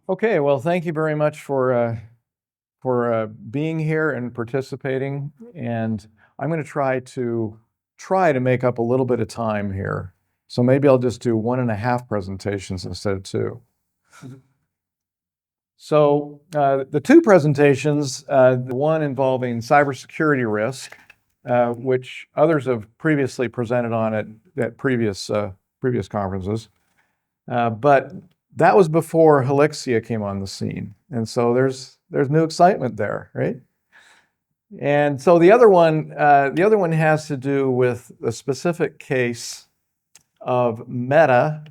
Okay, well, thank you very much for being here and participating. And I'm going to try to make up a little bit of time here. So maybe I'll just do 1.5 presentations instead of 2. So the 2 presentations, the one involving cybersecurity risk, which others have previously presented on at previous conferences, but that was before Helixia came on the scene, and so there's new excitement there, right? And so the other one has to do with a specific case of Meta,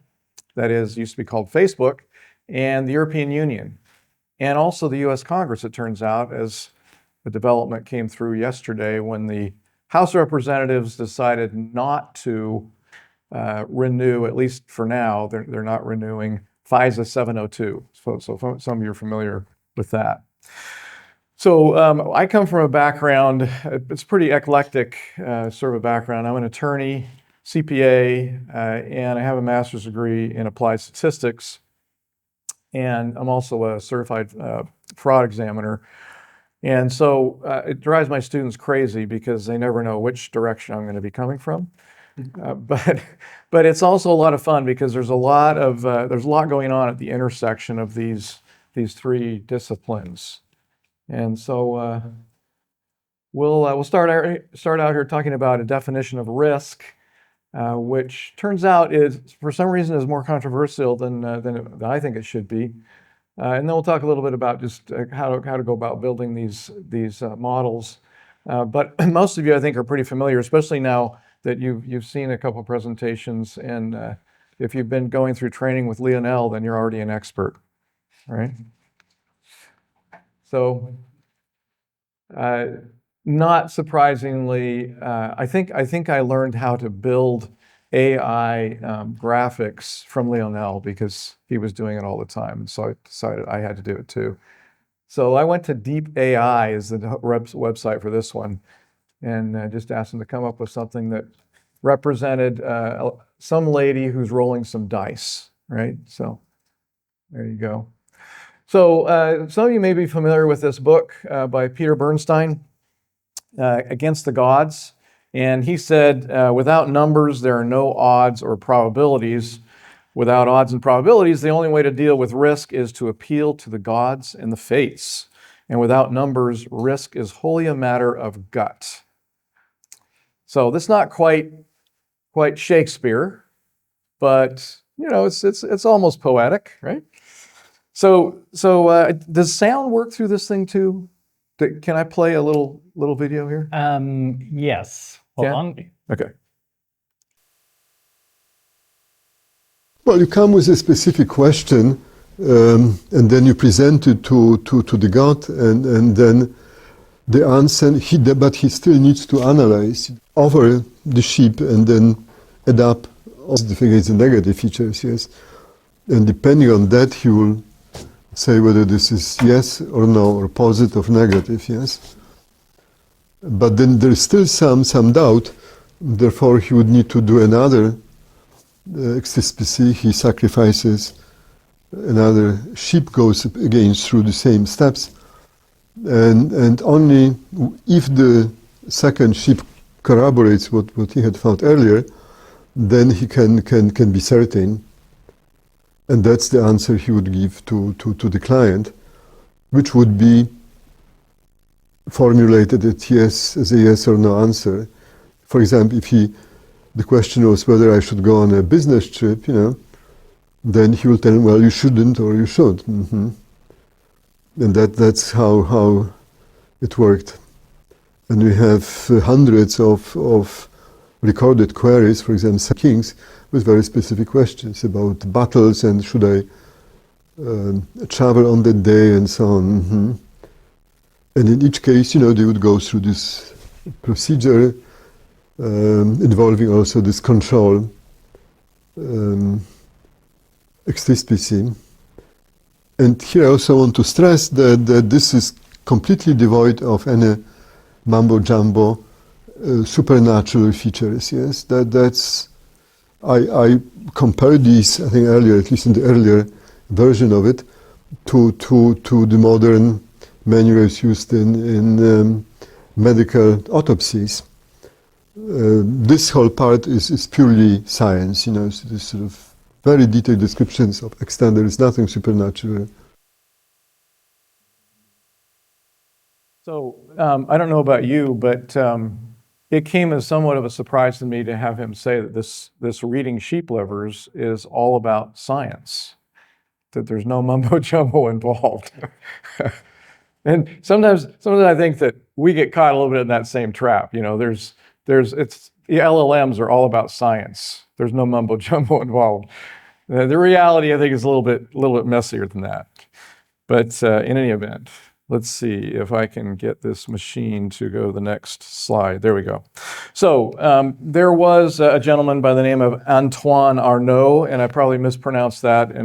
that is used to be called Facebook, and the European Union, and also the U.S. Congress. It turns out, as the development came through yesterday, when the House of Representatives decided not to renew, at least for now, they're not renewing FISA 702. So some of you are familiar with that. So I come from a background, it's pretty eclectic sort of a background. I'm an attorney, CPA, and I have a master's degree in applied statistics. And I'm also a certified fraud examiner. And so it drives my students crazy because they never know which direction I'm going to be coming from. But it's also a lot of fun because there's a lot going on at the intersection of these 3 disciplines. And so we'll start out here talking about a definition of risk, which turns out is, for some reason, is more controversial than I think it should be. And then we'll talk a little bit about just how to go about building these models. But most of you, I think, are pretty familiar, especially now that you've seen a couple presentations, and if you've been going through training with Lionel, then you're already an expert, right? So, not surprisingly, I think I learned how to build AI graphics from Lionel because he was doing it all the time, and so I decided I had to do it too. So I went to Deep AI as the website for this one, and just asked them to come up with something that represented some lady who's rolling some dice, right? So there you go. So some of you may be familiar with this book by Peter Bernstein, Against the Gods. And he said, without numbers, there are no odds or probabilities. Without odds and probabilities, the only way to deal with risk is to appeal to the gods and the fates. And without numbers, risk is wholly a matter of gut. So this is not quite Shakespeare, but it's almost poetic, right? So does sound work through this thing too? Can I play a little video here? Yes. Hold on. Okay. Well, you come with a specific question, and then you present it to the god, and then the answer, but he still needs to analyze over the sheep and then add up all the figures and negative features, yes. And depending on that, he will say whether this is yes or no, or positive or negative, yes. But then there is still some doubt, therefore he would need to do another XSPC. He sacrifices another sheep, goes again through the same steps, and only if the second sheep corroborates what he had found earlier, then he can be certain, and that's the answer he would give to the client, which would be formulated as a yes or no answer. For example, if the question was whether I should go on a business trip, then he will tell him, well, you shouldn't or you should. Mm-hmm. And that's how it worked. And we have hundreds of recorded queries, for example, kings, with very specific questions about battles and should I travel on that day and so on. Mm-hmm. And in each case, they would go through this procedure involving also this control XSPC. And here I also want to stress that this is completely devoid of any mumbo-jumbo supernatural features. Yes, that's I compared these, I think earlier, at least in the earlier version of it, to the modern manuals used in medical autopsies. This whole part is purely science, you know, so this sort of very detailed descriptions of extent. There is nothing supernatural. So I don't know about you, but it came as somewhat of a surprise to me to have him say that this reading sheep livers is all about science, that there's no mumbo jumbo involved. And sometimes I think that we get caught a little bit in that same trap. You know, the LLMs are all about science. There's no mumbo jumbo involved. The reality, I think, is a little bit messier than that. But in any event, let's see if I can get this machine to go to the next slide. There we go. So there was a gentleman by the name of Antoine Arnaud, and I probably mispronounced that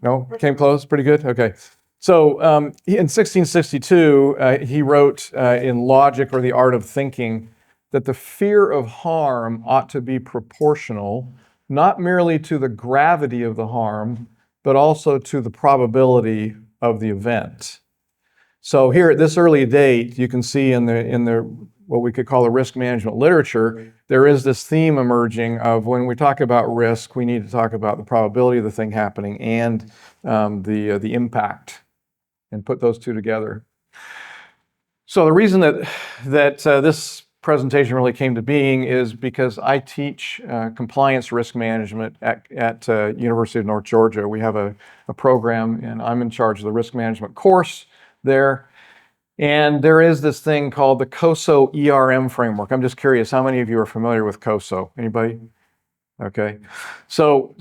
no, came close, pretty good? Okay. So in 1662, he wrote in Logic or the Art of Thinking that the fear of harm ought to be proportional, not merely to the gravity of the harm, but also to the probability of the event. So here at this early date, you can see in the what we could call the risk management literature, there is this theme emerging of when we talk about risk, we need to talk about the probability of the thing happening and the impact, and put those two together. So the reason that this presentation really came to being is because I teach compliance risk management at University of North Georgia. We have a program, and I'm in charge of the risk management course there. And there is this thing called the COSO ERM framework. I'm just curious, how many of you are familiar with COSO? Anybody? Okay. So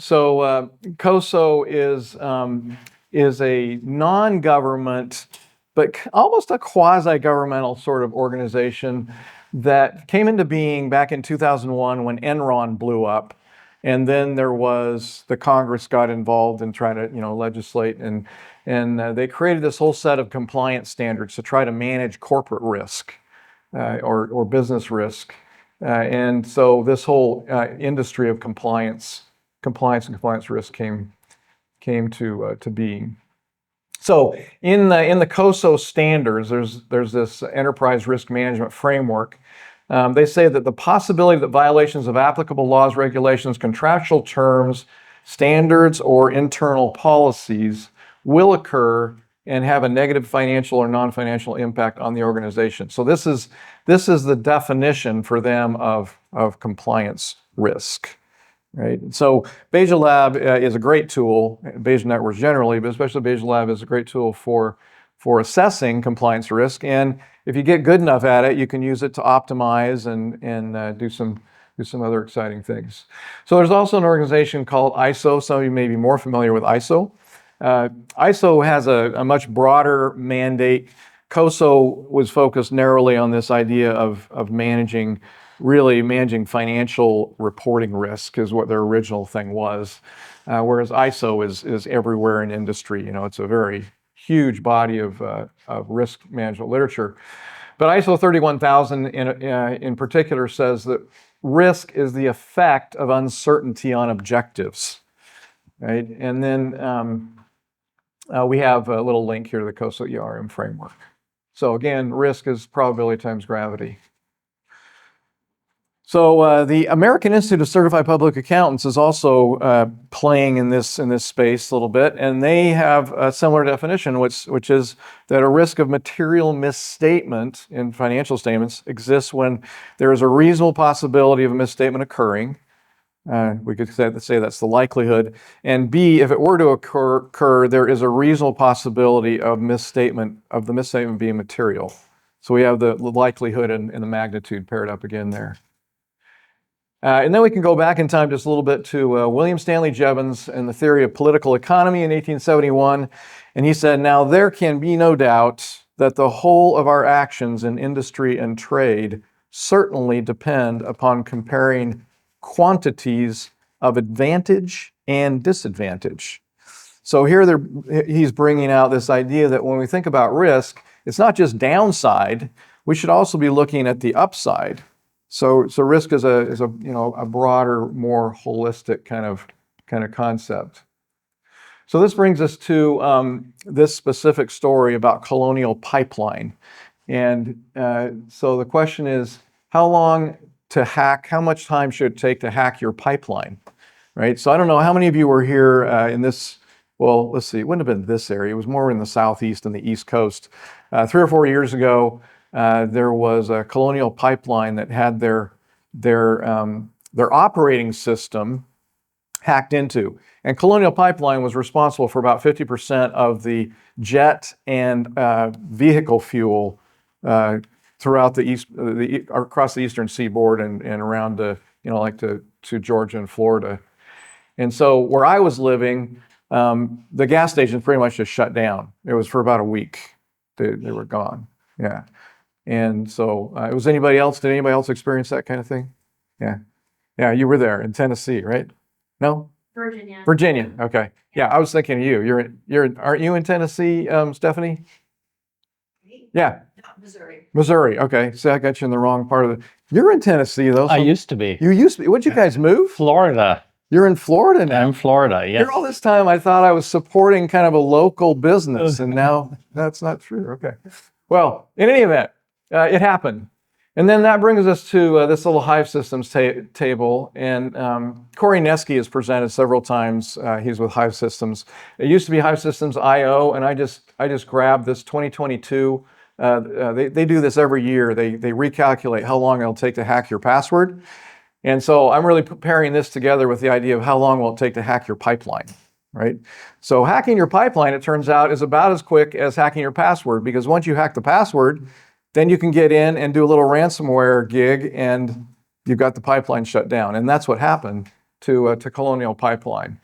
COSO is a non-government, but almost a quasi-governmental sort of organization that came into being back in 2001 when Enron blew up. And then the Congress got involved in trying to, legislate, and they created this whole set of compliance standards to try to manage corporate risk or business risk. And so this whole industry of compliance and compliance risk came to being. So in the COSO standards, there's this enterprise risk management framework. They say that the possibility that violations of applicable laws, regulations, contractual terms, standards, or internal policies will occur and have a negative financial or non-financial impact on the organization. So this is the definition for them of compliance risk. Right. So Bayesian Lab is a great tool, Bayesian networks generally, but especially Bayesian Lab is a great tool for assessing compliance risk. And if you get good enough at it, you can use it to optimize and do some other exciting things. So there's also an organization called ISO. Some of you may be more familiar with ISO. ISO has a much broader mandate. COSO was focused narrowly on this idea of managing financial reporting risk is what their original thing was. Whereas ISO is everywhere in industry. It's a very huge body of risk management literature. But ISO 31000 in particular says that risk is the effect of uncertainty on objectives, right? And then we have a little link here to the COSO ERM framework. So again, risk is probability times gravity. So the American Institute of Certified Public Accountants is also playing in this space a little bit, and they have a similar definition, which is that a risk of material misstatement in financial statements exists when there is a reasonable possibility of a misstatement occurring. We could say that's the likelihood. And B, if it were to occur, there is a reasonable possibility of the misstatement being material. So we have the likelihood and the magnitude paired up again there. And then we can go back in time just a little bit to William Stanley Jevons and the theory of political economy in 1871. And he said, now there can be no doubt that the whole of our actions in industry and trade certainly depend upon comparing quantities of advantage and disadvantage. So here he's bringing out this idea that when we think about risk, it's not just downside, we should also be looking at the upside. So risk is a broader, more holistic kind of concept. So this brings us to this specific story about Colonial Pipeline. And so the question is, how long to hack, how much time should it take to hack your pipeline, right? So I don't know how many of you were here in this, well, let's see, it wouldn't have been this area. It was more in the southeast and the east coast. 3 or 4 years ago, there was a Colonial Pipeline that had their operating system hacked into. And Colonial Pipeline was responsible for about 50% of the jet and vehicle fuel throughout the east, across the eastern seaboard and around like to Georgia and Florida. And so where I was living, the gas stations pretty much just shut down. It was for about a week. They were gone. Yeah. And so did anybody else experience that kind of thing? Yeah. Yeah, you were there in Tennessee, right? No? Virginia. Okay. Yeah, I was thinking of you. Aren't you in Tennessee, Stephanie? Yeah. Missouri. Okay. See, I got you in the wrong part of You're in Tennessee, though. So I used to be. You used to be. What'd you guys move? Florida. You're in Florida now. I'm Florida, yes. Here all this time, I thought I was supporting kind of a local business, and now that's not true. Okay. Well, in any event, it happened. And then that brings us to this little Hive Systems table. And Corey Neske has presented several times. He's with Hive Systems. It used to be Hive Systems IO, and I just grabbed this 2022. They do this every year. They recalculate how long it'll take to hack your password. And so I'm really pairing this together with the idea of how long will it take to hack your pipeline, right? So hacking your pipeline, it turns out, is about as quick as hacking your password, because once you hack the password, then you can get in and do a little ransomware gig, and you've got the pipeline shut down. And that's what happened to Colonial Pipeline.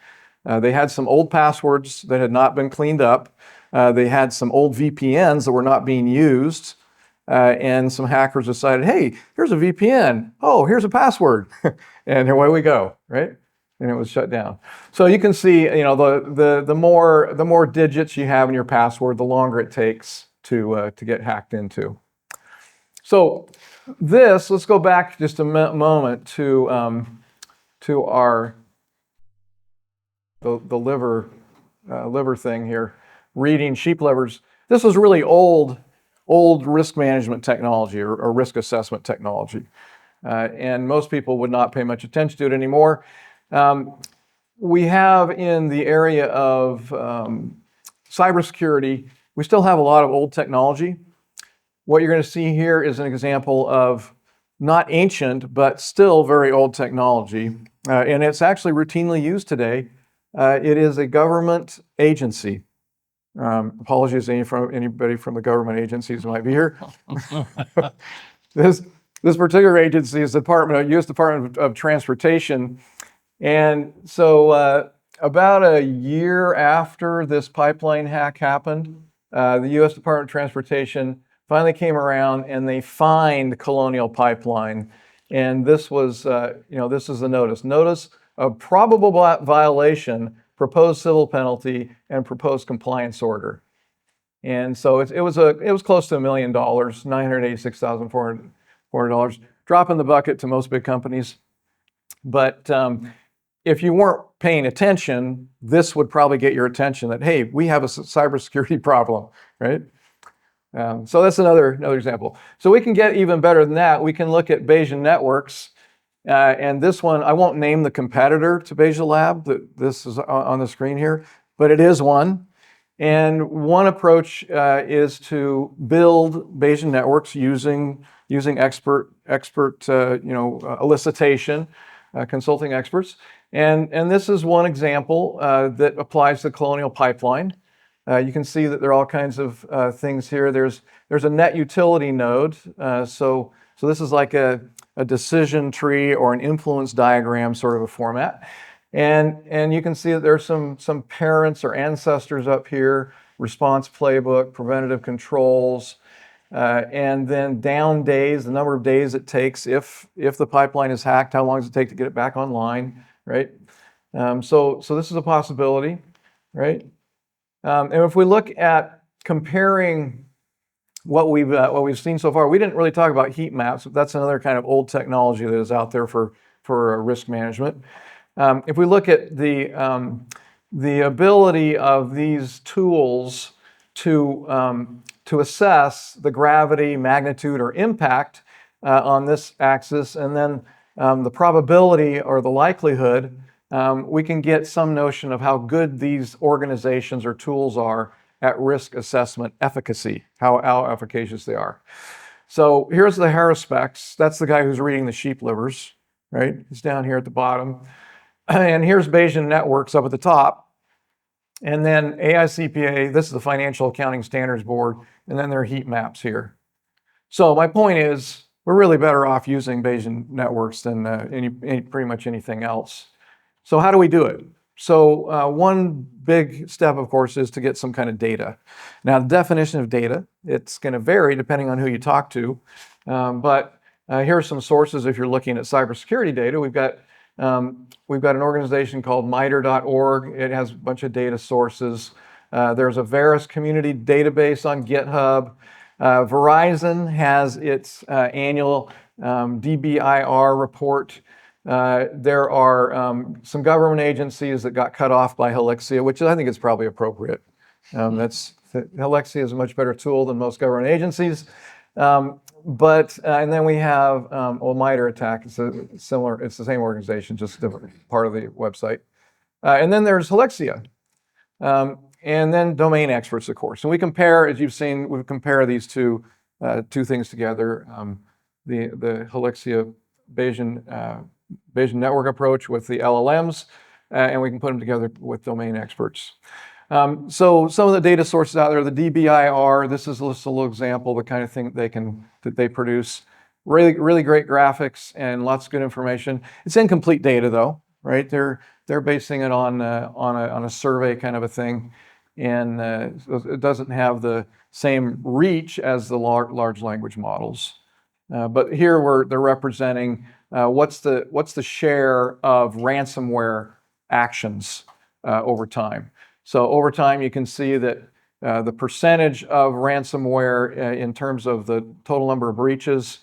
They had some old passwords that had not been cleaned up. They had some old VPNs that were not being used. And some hackers decided, hey, here's a VPN. Oh, here's a password. And away we go, right? And it was shut down. So you can see, the more digits you have in your password, the longer it takes to get hacked into. So let's go back just a moment to our the liver thing here, reading sheep livers. This was really old risk management technology or risk assessment technology. And most people would not pay much attention to it anymore. We have in the area of cybersecurity, we still have a lot of old technology. What you're going to see here is an example of not ancient, but still very old technology. And it's actually routinely used today. It is a government agency. Apologies to anybody from the government agencies who might be here. This particular agency is the U.S. Department of Transportation. And so about a year after this pipeline hack happened, the U.S. Department of Transportation finally came around and they fined Colonial Pipeline. And this was, this is the notice. Notice of probable violation, proposed civil penalty, and proposed compliance order. And so it was close to $1 million, $986,400, drop in the bucket to most big companies. But if you weren't paying attention, this would probably get your attention that, hey, we have a cybersecurity problem, right? So that's another example. So we can get even better than that. We can look at Bayesian networks. And this one, I won't name the competitor to Bayesian Lab. This is on the screen here, but it is one. And one approach is to build Bayesian networks using expert elicitation, consulting experts. And this is one example that applies to Colonial Pipeline. You can see that there are all kinds of things here. There's a net utility node. So this is like a decision tree or an influence diagram sort of a format. And you can see that there's some parents or ancestors up here, response playbook, preventative controls, and then down days, the number of days it takes if the pipeline is hacked, how long does it take to get it back online, right? So this is a possibility, right? And if we look at comparing what we've seen so far, we didn't really talk about heat maps. That's another kind of old technology that is out there for risk management. If we look at the the ability of these tools to assess the gravity, magnitude, or impact on this axis, and then the probability or the likelihood, we can get some notion of how good these organizations or tools are at risk assessment efficacy, how efficacious they are. So here's the Harrispex. That's the guy who's reading the sheep livers, right? He's down here at the bottom. And here's Bayesian networks up at the top. And then AICPA, this is the Financial Accounting Standards Board, and then there are heat maps here. So my point is, we're really better off using Bayesian networks than pretty much anything else. So how do we do it? So one big step, of course, is to get some kind of data. Now, the definition of data, it's going to vary depending on who you talk to. But here are some sources if you're looking at cybersecurity data. We've got an organization called MITRE.org. It has a bunch of data sources. There's a Verus community database on GitHub. Verizon has its annual DBIR report. There are some government agencies that got cut off by Helixia, which I think is probably appropriate. Helixia is a much better tool than most government agencies. And then we have MITRE ATT&CK. It's the same organization, just a different part of the website. And then there's Helixia. And then domain experts, of course. And we compare, as you've seen, we compare these two things together. The Helixia Bayesian network approach with the LLMs, and we can put them together with domain experts. So some of the data sources out there, the DBIR, this is just a little example, the kind of thing that they produce. Really, really great graphics and lots of good information. It's incomplete data though, right? They're basing it on a survey kind of a thing, and it doesn't have the same reach as the large language models. But here they're representing what's the share of ransomware actions over time. So over time, you can see that the percentage of ransomware in terms of the total number of breaches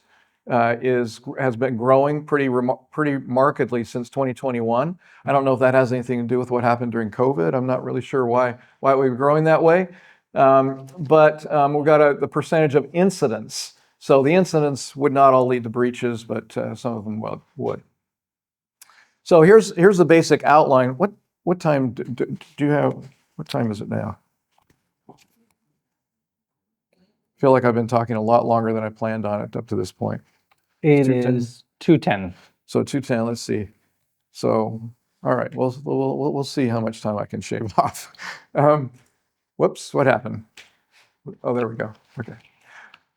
has been growing pretty markedly since 2021. I don't know if that has anything to do with what happened during COVID. I'm not really sure why we were growing that way. But we've got the percentage of incidents. So the incidents would not all lead to breaches, but some of them would. So here's the basic outline. What time do you have? What time is it now? I feel like I've been talking a lot longer than I planned on it up to this point. It is 2:10. So 2:10. Let's see. So all right. We'll see how much time I can shave off. Whoops. What happened? Oh, there we go. Okay.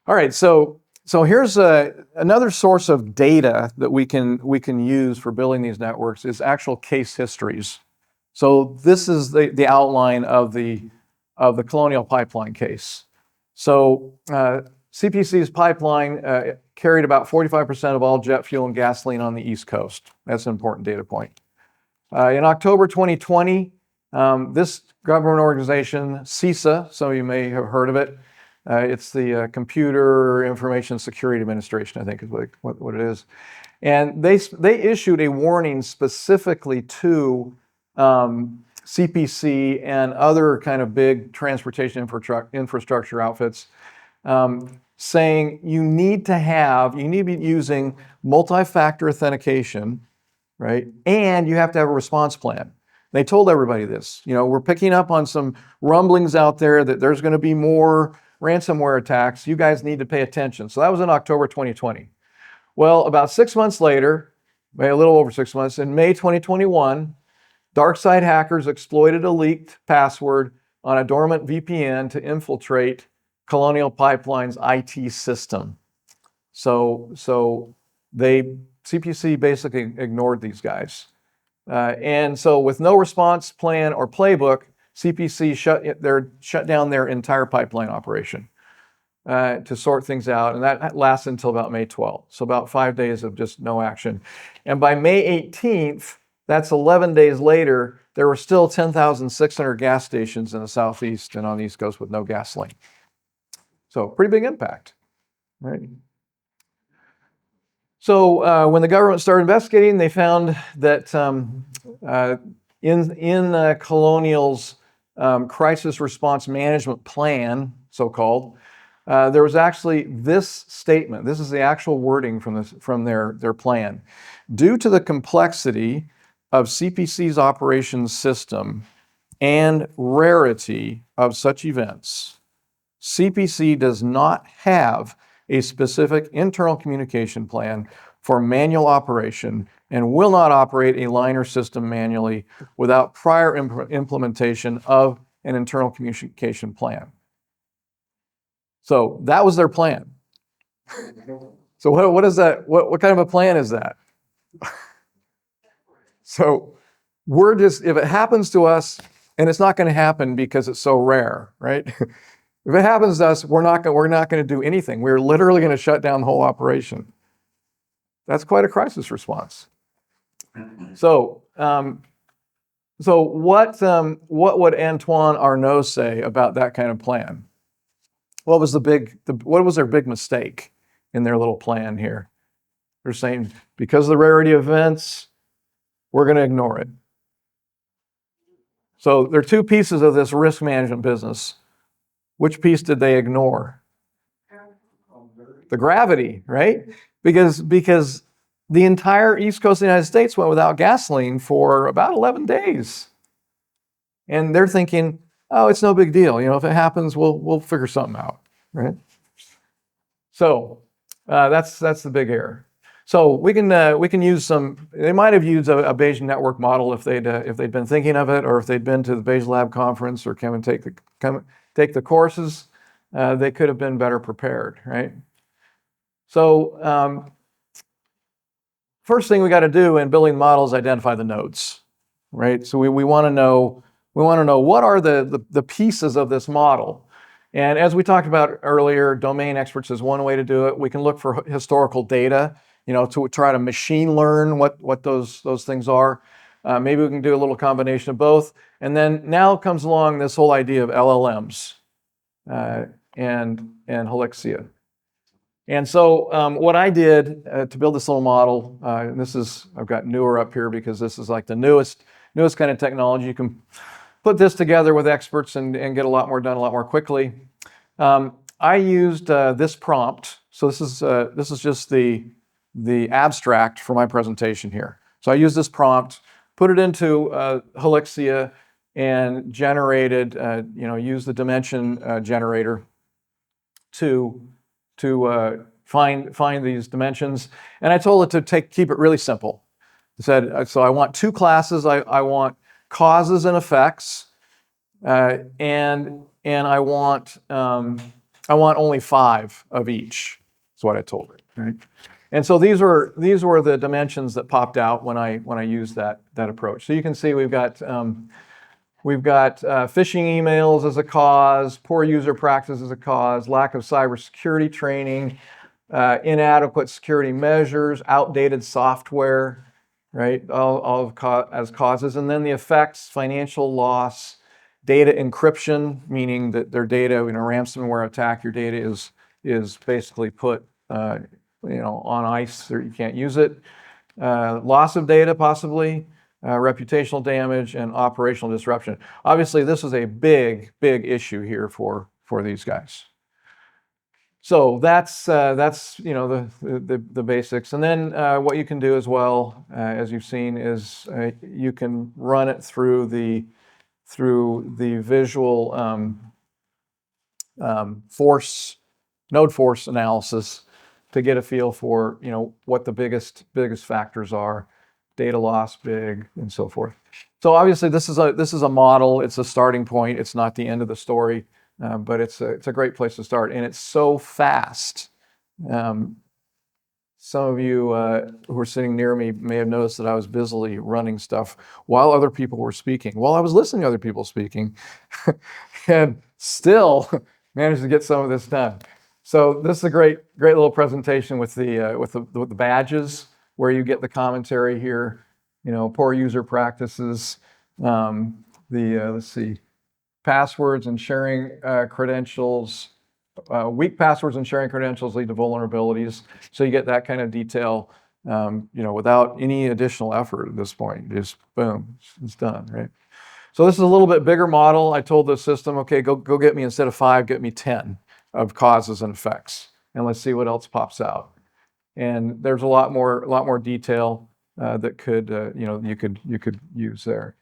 All right. So here's another source of data that we can use for building these networks is actual case histories. So this is the outline of the Colonial Pipeline case. So CPC's pipeline carried about 45% of all jet fuel and gasoline on the East Coast. That's an important data point. In October 2020, this government organization, CISA, some of you may have heard of it. It's the Computer Information Security Administration, I think is what it is. And they issued a warning specifically to CPC and other kind of big transportation infrastructure outfits, saying you need to be using multi-factor authentication, right? And you have to have a response plan. They told everybody this. We're picking up on some rumblings out there that there's going to be more ransomware attacks. You guys need to pay attention. So that was in October 2020. Well, about 6 months later, a little over 6 months, in May 2021, Darkside hackers exploited a leaked password on a dormant VPN to infiltrate Colonial Pipeline's IT system. So CPC basically ignored these guys. And so with no response plan or playbook, CPC shut down their entire pipeline operation to sort things out. And that lasted until about May 12th. So about 5 days of just no action. And by May 18th, that's 11 days later, there were still 10,600 gas stations in the Southeast and on the East Coast with no gasoline. So pretty big impact, right? So when the government started investigating, they found that in Colonial's crisis response management plan, so-called, there was actually this statement. This is the actual wording from their plan. Due to the complexity of CPC's operations system and rarity of such events, CPC does not have a specific internal communication plan for manual operation and will not operate a liner system manually without prior implementation of an internal communication plan. So that was their plan. So what is that? What kind of a plan is that? So we're just, if it happens to us, and it's not going to happen because it's so rare, right? If it happens to us, we're not going to do anything. We're literally going to shut down the whole operation. That's quite a crisis response. So, what would Antoine Arnaud say about that kind of plan? What was their big mistake in their little plan here? They're saying, because of the rarity of events, we're going to ignore it. So there are two pieces of this risk management business. Which piece did they ignore? The gravity, right? Because the entire East Coast of the United States went without gasoline for about 11 days. And they're thinking, oh, it's no big deal. If it happens, we'll figure something out, right? So that's the big error. So we can use some. They might have used a Bayesian network model if they'd been thinking of it, or if they'd been to the Bayesian Lab conference or come and take the courses. They could have been better prepared, right? So first thing we got to do in building models is identify the nodes, right? So we want to know what are the pieces of this model. And as we talked about earlier, domain experts is one way to do it. We can look for historical data, to try to machine learn what those things are. Maybe we can do a little combination of both. And then now comes along this whole idea of LLMs and Helixia. And so what I did to build this little model, and I've got newer up here because this is like the newest kind of technology. You can put this together with experts and get a lot more done a lot more quickly. I used this prompt. So this is just the abstract for my presentation here. So I used this prompt, put it into Helixia, and generated, used the dimension generator to find these dimensions. And I told it to keep it really simple. I said, so I want two classes. I want causes and effects, and I want only 5 of each. That's what I told it. Right? And so these were the dimensions that popped out when I used that approach. So you can see we've got phishing emails as a cause, poor user practice as a cause, lack of cybersecurity training, inadequate security measures, outdated software, right? All as causes. And then the effects: financial loss, data encryption, meaning that their data in a ransomware attack, your data is basically put on ice, or you can't use it. Loss of data, possibly. Reputational damage, and operational disruption. Obviously, this is a big issue here for these guys. So that's the basics. And then what you can do as well, as you've seen, is you can run it through the visual node force analysis to get a feel for what the biggest factors are. Data loss big, and so forth. So obviously this is a model. It's a starting point. It's not the end of the story, but it's a great place to start. And it's so fast. Some of you who are sitting near me may have noticed that I was busily running stuff while other people were speaking, while I was listening to other people speaking, and still managed to get some of this done. So this is a great little presentation with the badges, where you get the commentary here, poor user practices, let's see, passwords and sharing credentials, weak passwords and sharing credentials lead to vulnerabilities. So you get that kind of detail. without any additional effort at this point. Just boom, it's done, right? So this is a little bit bigger model. I told the system, okay, go get me, instead of 5, get me 10 of causes and effects, and let's see what else pops out. And there's a lot more detail that could you could use there.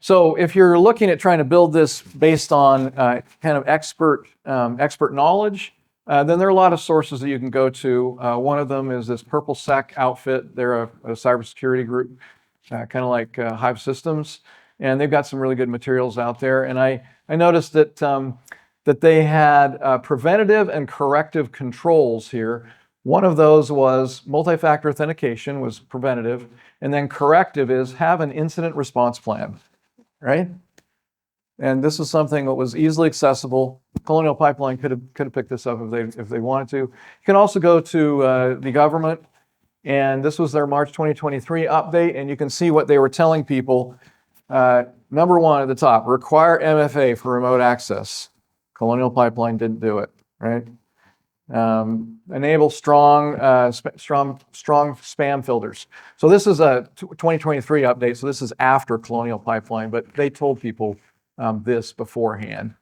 So if you're looking at trying to build this based on kind of expert knowledge, then there are a lot of sources that you can go to. One of them is this Purple Sec outfit. They're a cybersecurity group, kind of like Hive Systems, and they've got some really good materials out there. And I noticed that that they had preventative and corrective controls here. One of those was multi-factor authentication was preventative, and then corrective is have an incident response plan, right? And this is something that was easily accessible. Colonial Pipeline could have picked this up if they wanted to. You can also go to the government, and this was their March 2023 update, and you can see what they were telling people. Number 1 at the top, require MFA for remote access. Colonial Pipeline didn't do it, right? Enable strong spam filters. So this is a 2023 update, so this is after Colonial Pipeline, but they told people this beforehand.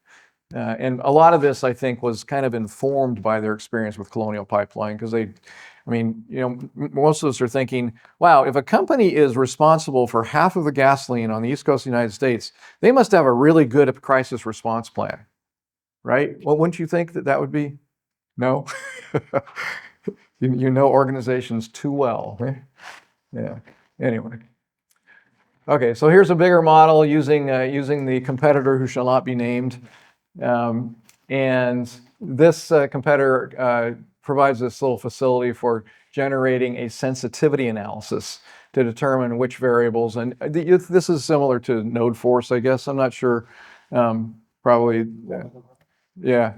And a lot of this, I think, was kind of informed by their experience with Colonial Pipeline, because most of us are thinking, wow, if a company is responsible for half of the gasoline on the East Coast of the United States, they must have a really good crisis response plan, right? Well, wouldn't you think that would be? No? you know organizations too well, right? Yeah, anyway. Okay, so here's a bigger model using the competitor who shall not be named. And this competitor provides this little facility for generating a sensitivity analysis to determine which variables, and this is similar to Node Force, I guess. I'm not sure, probably, yeah,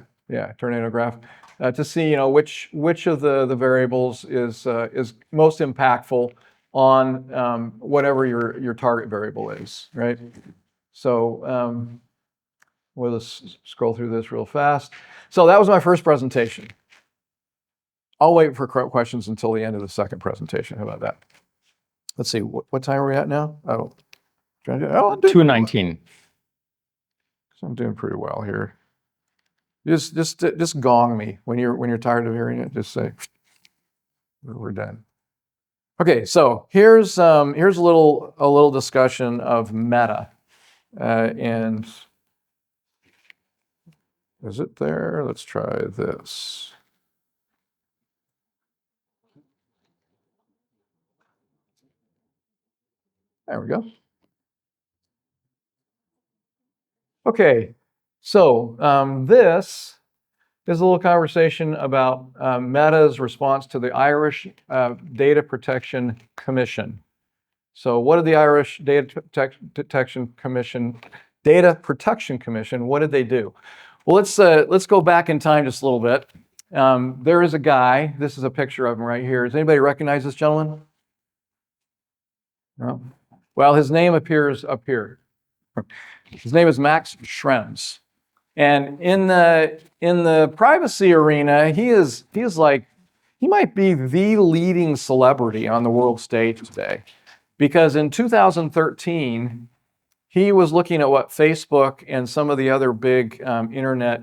tornado graph, to see which of the variables is most impactful on whatever your target variable is, right? So we'll just scroll through this real fast. So that was my first presentation. I'll wait for questions until the end of the second presentation. How about that? Let's see, what time are we at now? Oh, 2:19. So I'm doing pretty well here. Just gong me when you're tired of hearing it. Just say we're done. Okay, so here's a little discussion of meta, and is it there? Let's try this. There we go. Okay, so this is a little conversation about Meta's response to the Irish Data Protection Commission. So what did the Irish Data Protection Commission, what did they do? Well, let's go back in time just a little bit. There is a guy, this is a picture of him right here. Does anybody recognize this gentleman? No? Well, his name appears up here. His name is Max Schrems. And in the privacy arena, he might be the leading celebrity on the world stage today. Because in 2013, he was looking at what Facebook and some of the other big internet,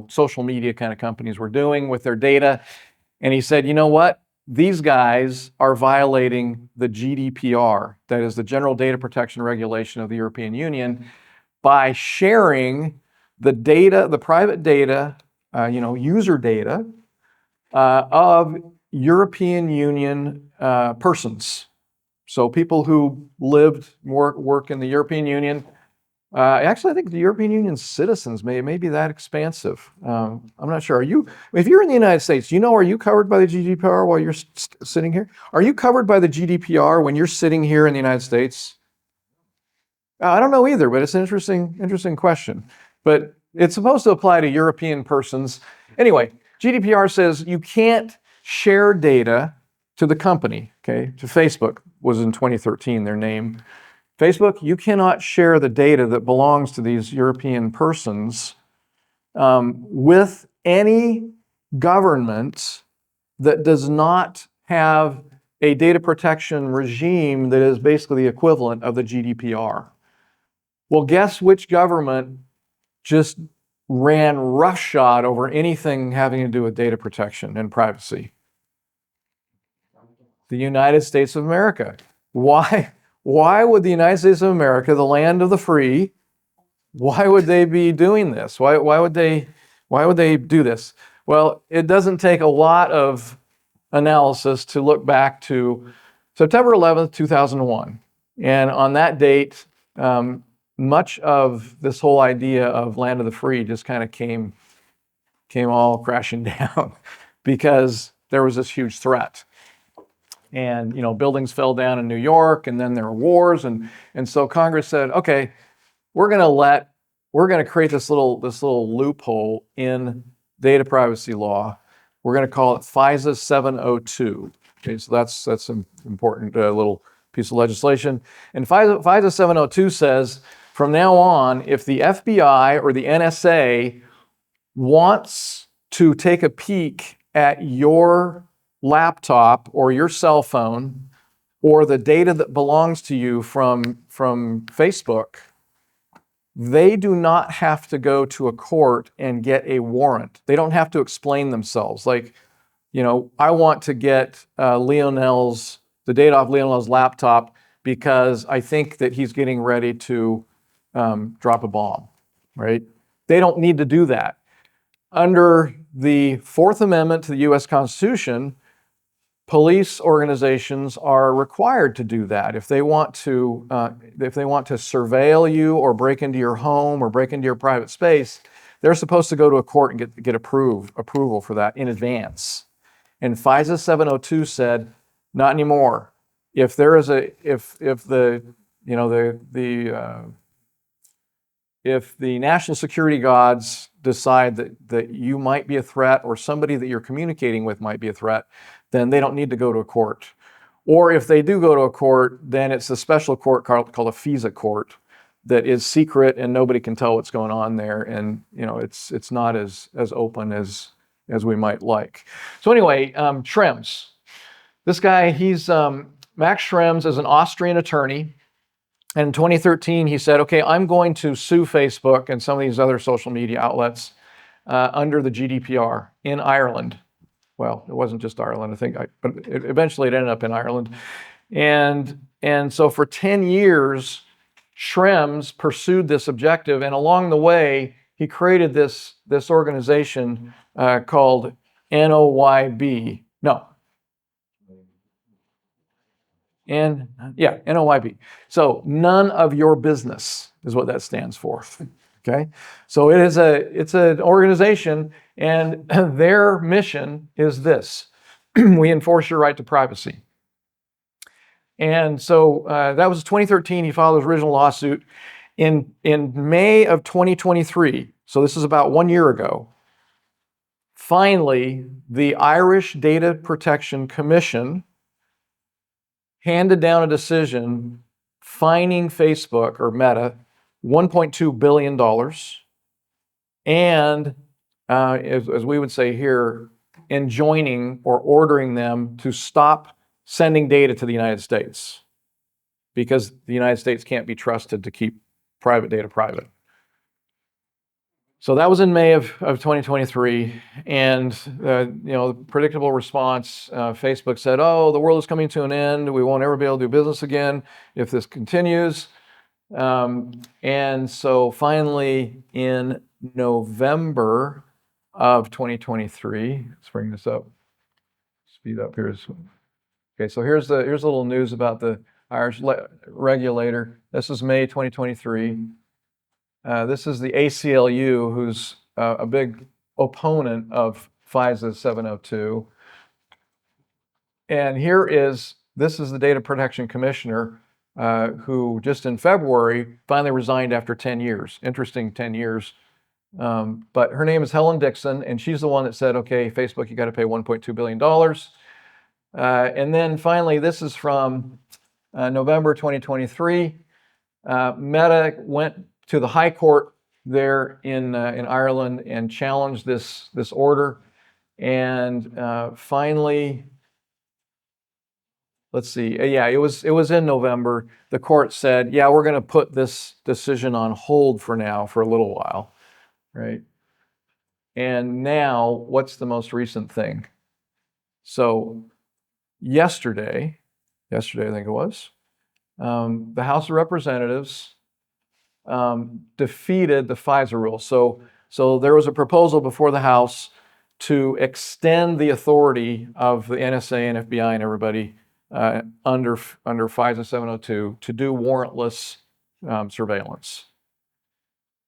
social media kind of companies were doing with their data. And he said, you know what? These guys are violating the GDPR, that is the General Data Protection Regulation of the European Union, by sharing the data, the private data, user data of European Union persons. So people who lived, work in the European Union. Actually, I think the European Union citizens may be that expansive. I'm not sure. If you're in the United States, are you covered by the GDPR while you're sitting here? Are you covered by the GDPR when you're sitting here in the United States? I don't know either, but it's an interesting question. But it's supposed to apply to European persons. Anyway, GDPR says you can't share data to the company, okay? To Facebook was in 2013, their name. Facebook, you cannot share the data that belongs to these European persons with any government that does not have a data protection regime that is basically the equivalent of the GDPR. Well, guess which government just ran roughshod over anything having to do with data protection and privacy? The United States of America. Why would the United States of America, the land of the free, why would they be doing this? Why would they do this? Well, it doesn't take a lot of analysis to look back to September 11th, 2001. And on that date, much of this whole idea of land of the free just kind of came all crashing down because there was this huge threat. And, buildings fell down in New York, and then there were wars. And so Congress said, okay, we're going to create this little loophole in data privacy law. We're going to call it FISA 702. Okay, so that's an important little piece of legislation. And FISA 702 says, from now on, if the FBI or the NSA wants to take a peek at your laptop or your cell phone or the data that belongs to you from Facebook, they do not have to go to a court and get a warrant. They don't have to explain themselves. Like, I want to get the data off Lionel's laptop because I think that he's getting ready to drop a bomb, right? They don't need to do that. Under the Fourth Amendment to the U.S. Constitution, police organizations are required to do that. If they want to surveil you or break into your home or break into your private space, they're supposed to go to a court and get approval for that in advance. And FISA 702 said, not anymore. If there is if the national security gods decide that you might be a threat or somebody that you're communicating with might be a threat, then they don't need to go to a court. Or if they do go to a court, then it's a special court called a FISA court that is secret and nobody can tell what's going on there. And it's not as open as we might like. So anyway, Schrems. This guy, he's Max Schrems is an Austrian attorney. And in 2013, he said, okay, I'm going to sue Facebook and some of these other social media outlets under the GDPR in Ireland. Well, it wasn't just Ireland, I think, but eventually it ended up in Ireland. And so for 10 years, Schrems pursued this objective. And along the way, he created this organization called NOYB. NOYB. So none of your business is what that stands for. Okay, so it's an organization, and their mission is this: we enforce your right to privacy. And so that was 2013. He filed his original lawsuit. In May of 2023, so this is about 1 year ago, finally, the Irish Data Protection Commission handed down a decision fining Facebook or Meta $1.2 billion. And as we would say here, enjoining or ordering them to stop sending data to the United States because the United States can't be trusted to keep private data private. So that was in May of 2023, and the predictable response, Facebook said, oh, the world is coming to an end. We won't ever be able to do business again if this continues. And so finally, in November of 2023, let's bring this up, speed up here. Okay, so here's a little news about the Irish regulator. This is May 2023. This is the ACLU, who's a big opponent of FISA 702. And this is the Data Protection Commissioner, who just in February finally resigned after 10 years. Interesting 10 years. But her name is Helen Dixon, and she's the one that said, okay, Facebook, you got to pay $1.2 billion. And then finally, this is from November 2023. Meta went to the High Court there in Ireland and challenged this order. And finally, let's see. Yeah, it was in November. The court said, yeah, we're going to put this decision on hold for now for a little while, right? And now, what's the most recent thing? So yesterday I think it was, the House of Representatives defeated the FISA rule. So there was a proposal before the House to extend the authority of the NSA and FBI and everybody under FISA 702 to do warrantless surveillance.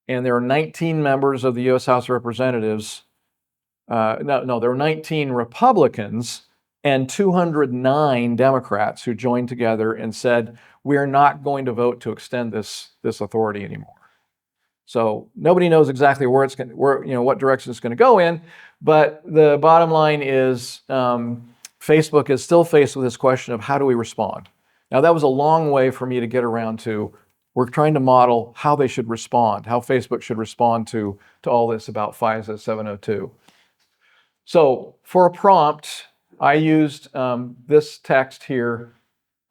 And there are 19 members of the U.S. House of Representatives. There were 19 Republicans and 209 Democrats who joined together and said, we are not going to vote to extend this authority anymore. So nobody knows exactly what direction it's going to go in, but the bottom line is Facebook is still faced with this question of how do we respond? Now that was a long way for me to get around to. We're trying to model how they should respond, how Facebook should respond to all this about FISA 702. So for a prompt, I used this text here.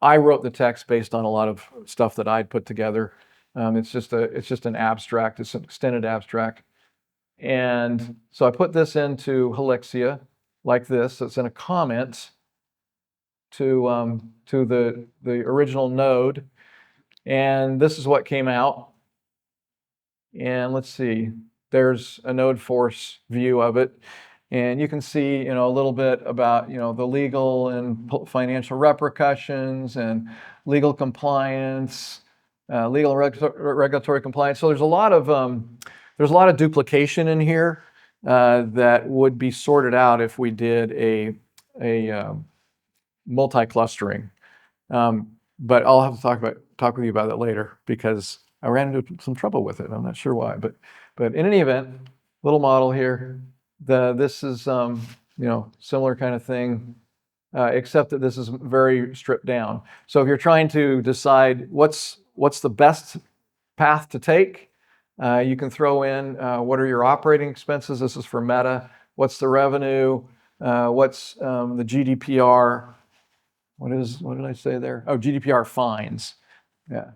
I wrote the text based on a lot of stuff that I'd put together. It's just an abstract. It's an extended abstract. And so I put this into Helixia like this. It's in a comment to the original node. And this is what came out. And let's see, there's a node force view of it. And you can see, a little bit about, the legal and financial repercussions and legal compliance, legal and regulatory compliance. So there's a lot of duplication in here that would be sorted out if we did a multi-clustering. But I'll have to talk with you about that later because I ran into some trouble with it. I'm not sure why, but in any event, little model here. This is similar kind of thing, except that this is very stripped down. So if you're trying to decide what's the best path to take, you can throw in what are your operating expenses. This is for Meta. What's the revenue? What's the GDPR? What did I say there? Oh, GDPR fines. Yeah,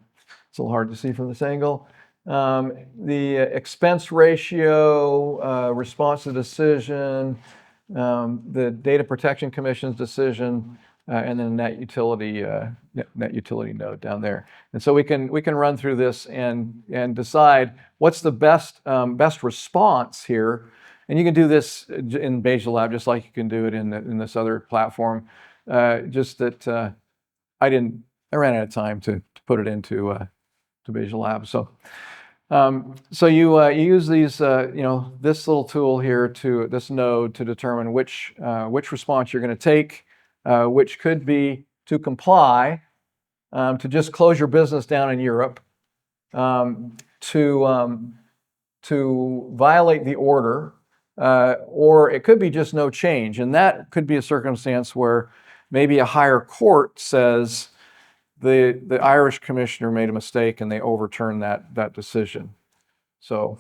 it's a little hard to see from this angle. The expense ratio, response to decision, the Data Protection Commission's decision, and then net utility node down there. And so we can run through this and decide what's the best response here. And you can do this in Bayesian Lab just like you can do it in this other platform. Just that I ran out of time to put it into Bayesian Lab. So you use these, this little tool here this node to determine which response you're going to take, which could be to comply, to just close your business down in Europe, to violate the order, or it could be just no change, and that could be a circumstance where maybe a higher court says the Irish commissioner made a mistake and they overturned that decision. So,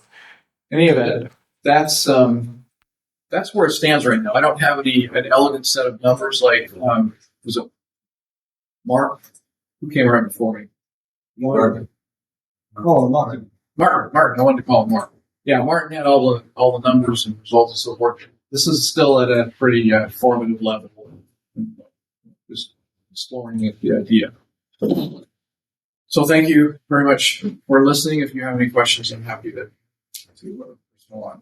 in any event, that's where it stands right now. I don't have an elegant set of numbers like was it Mark? Who came right before me? Martin. Oh, Martin. Martin. I wanted to call him Martin. Yeah, Martin had all the numbers and results and so forth. This is still at a pretty formative level. Just exploring the idea. So thank you very much for listening. If you have any questions, I'm happy to go on.